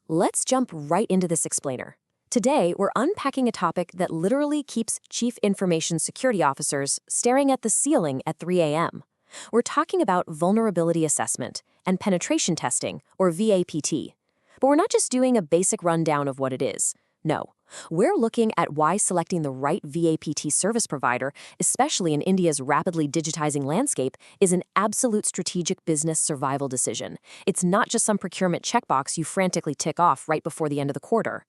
Let's jump right into this explainer. Today, we're unpacking a topic that literally keeps Chief Information Security Officers staring at the ceiling at 3 a.m. We're talking about vulnerability assessment and penetration testing, or VAPT. But we're not just doing a basic rundown of what it is. No, we're looking at why selecting the right VAPT service provider, especially in India's rapidly digitizing landscape, is an absolute strategic business survival decision. It's not just some procurement checkbox you frantically tick off right before the end of the quarter.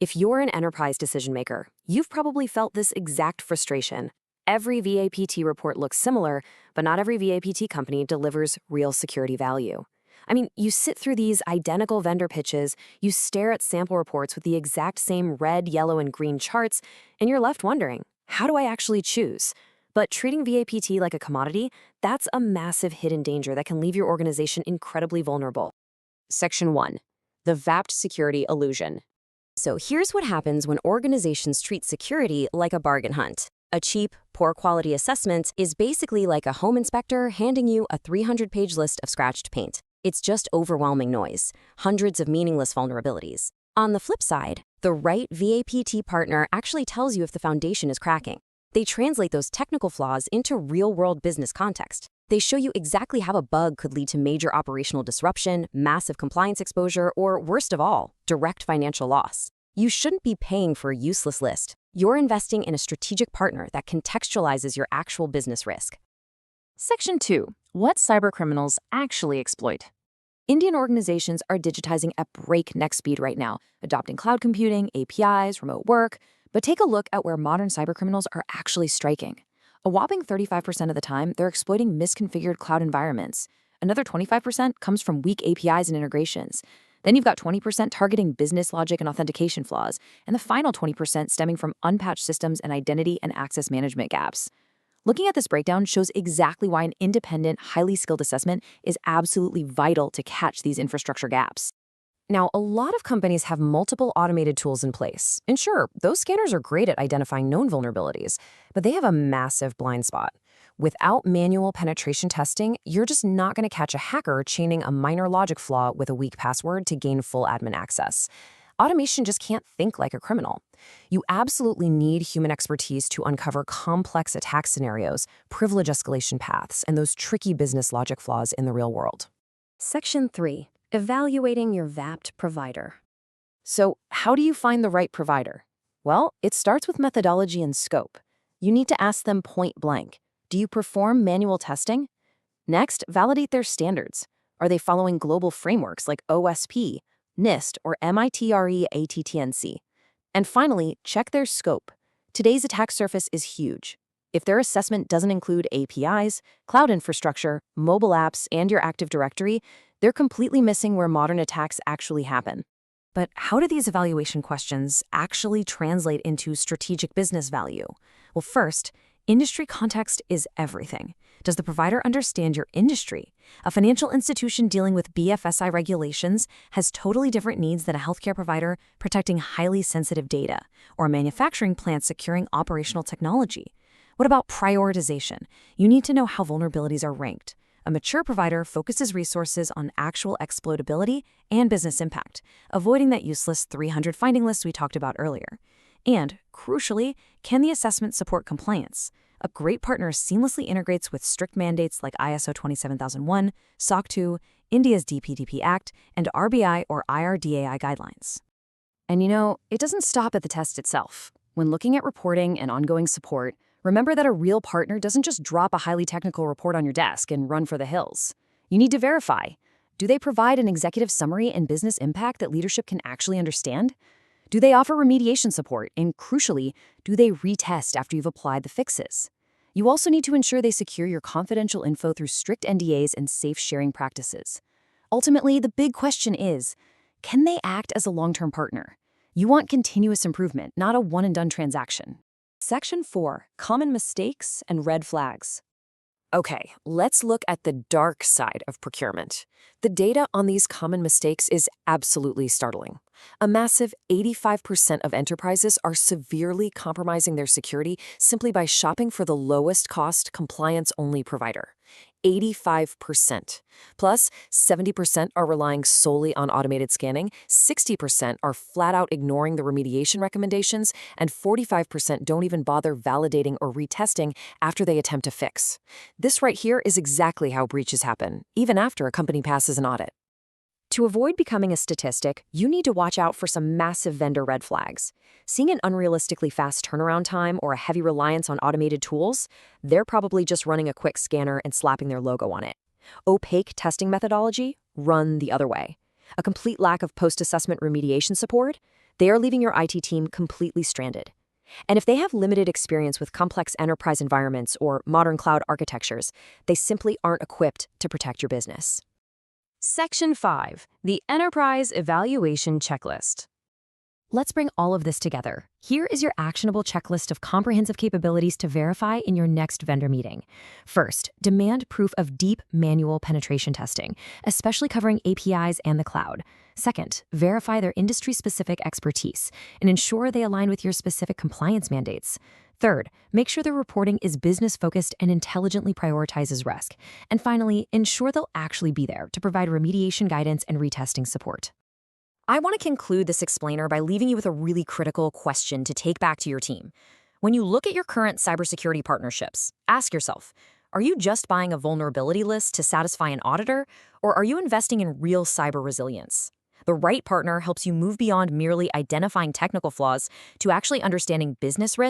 If you're an enterprise decision maker, you've probably felt this exact frustration. Every VAPT report looks similar, but not every VAPT company delivers real security value. I mean, you sit through these identical vendor pitches, you stare at sample reports with the exact same red, yellow, and green charts, and you're left wondering, how do I actually choose? But treating VAPT like a commodity, that's a massive hidden danger that can leave your organization incredibly vulnerable. Section 1. The VAPT security illusion. So here's what happens when organizations treat security like a bargain hunt. A cheap, poor quality assessment is basically like a home inspector handing you a 300-page list of scratched paint. It's just overwhelming noise, hundreds of meaningless vulnerabilities. On the flip side, the right VAPT partner actually tells you if the foundation is cracking. They translate those technical flaws into real-world business context. They show you exactly how a bug could lead to major operational disruption, massive compliance exposure, or worst of all, direct financial loss. You shouldn't be paying for a useless list. You're investing in a strategic partner that contextualizes your actual business risk. Section 2. What cybercriminals actually exploit. Indian organizations are digitizing at breakneck speed right now, adopting cloud computing, APIs, remote work. But take a look at where modern cybercriminals are actually striking. A whopping 35% of the time, they're exploiting misconfigured cloud environments. Another 25% comes from weak APIs and integrations. Then you've got 20% targeting business logic and authentication flaws, and the final 20% stemming from unpatched systems and identity and access management gaps. Looking at this breakdown shows exactly why an independent, highly skilled assessment is absolutely vital to catch these infrastructure gaps. Now, a lot of companies have multiple automated tools in place. And sure, those scanners are great at identifying known vulnerabilities, but they have a massive blind spot. Without manual penetration testing, you're just not going to catch a hacker chaining a minor logic flaw with a weak password to gain full admin access. Automation just can't think like a criminal. You absolutely need human expertise to uncover complex attack scenarios, privilege escalation paths, and those tricky business logic flaws in the real world. Section 3. Evaluating your VAPT provider. So, how do you find the right provider? Well, it starts with methodology and scope. You need to ask them point blank. Do you perform manual testing? Next, validate their standards. Are they following global frameworks like OSP, NIST, or MITRE ATTNC? And finally, check their scope. Today's attack surface is huge. If their assessment doesn't include APIs, cloud infrastructure, mobile apps, and your Active Directory, they're completely missing where modern attacks actually happen. But how do these evaluation questions actually translate into strategic business value? Well, first, industry context is everything. Does the provider understand your industry? A financial institution dealing with BFSI regulations has totally different needs than a healthcare provider protecting highly sensitive data, or a manufacturing plant securing operational technology. What about prioritization? You need to know how vulnerabilities are ranked. A mature provider focuses resources on actual exploitability and business impact, avoiding that useless 300 finding list we talked about earlier. And, crucially, can the assessment support compliance? A great partner seamlessly integrates with strict mandates like ISO 27001, SOC 2, India's DPDP Act, and RBI or IRDAI guidelines. And it doesn't stop at the test itself. When looking at reporting and ongoing support, remember that a real partner doesn't just drop a highly technical report on your desk and run for the hills. You need to verify. Do they provide an executive summary and business impact that leadership can actually understand? Do they offer remediation support? And crucially, do they retest after you've applied the fixes? You also need to ensure they secure your confidential info through strict NDAs and safe sharing practices. Ultimately, the big question is, can they act as a long-term partner? You want continuous improvement, not a one-and-done transaction. Section 4. Common mistakes and red flags. Okay, let's look at the dark side of procurement. The data on these common mistakes is absolutely startling. A massive 85% of enterprises are severely compromising their security simply by shopping for the lowest cost, compliance-only provider. 85%. Plus, 70% are relying solely on automated scanning, 60% are flat out ignoring the remediation recommendations, and 45% don't even bother validating or retesting after they attempt to fix. This right here is exactly how breaches happen, even after a company passes an audit. To avoid becoming a statistic, you need to watch out for some massive vendor red flags. Seeing an unrealistically fast turnaround time or a heavy reliance on automated tools, they're probably just running a quick scanner and slapping their logo on it. Opaque testing methodology? Run the other way. A complete lack of post-assessment remediation support? They are leaving your IT team completely stranded. And if they have limited experience with complex enterprise environments or modern cloud architectures, they simply aren't equipped to protect your business. Section 5. The Enterprise Evaluation Checklist. Let's bring all of this together. Here is your actionable checklist of comprehensive capabilities to verify in your next vendor meeting. First, demand proof of deep manual penetration testing, especially covering APIs and the cloud. Second, verify their industry-specific expertise and ensure they align with your specific compliance mandates. Third, make sure their reporting is business-focused and intelligently prioritizes risk. And finally, ensure they'll actually be there to provide remediation guidance and retesting support. I want to conclude this explainer by leaving you with a really critical question to take back to your team. When you look at your current cybersecurity partnerships, ask yourself, are you just buying a vulnerability list to satisfy an auditor, or are you investing in real cyber resilience? The right partner helps you move beyond merely identifying technical flaws to actually understanding business risks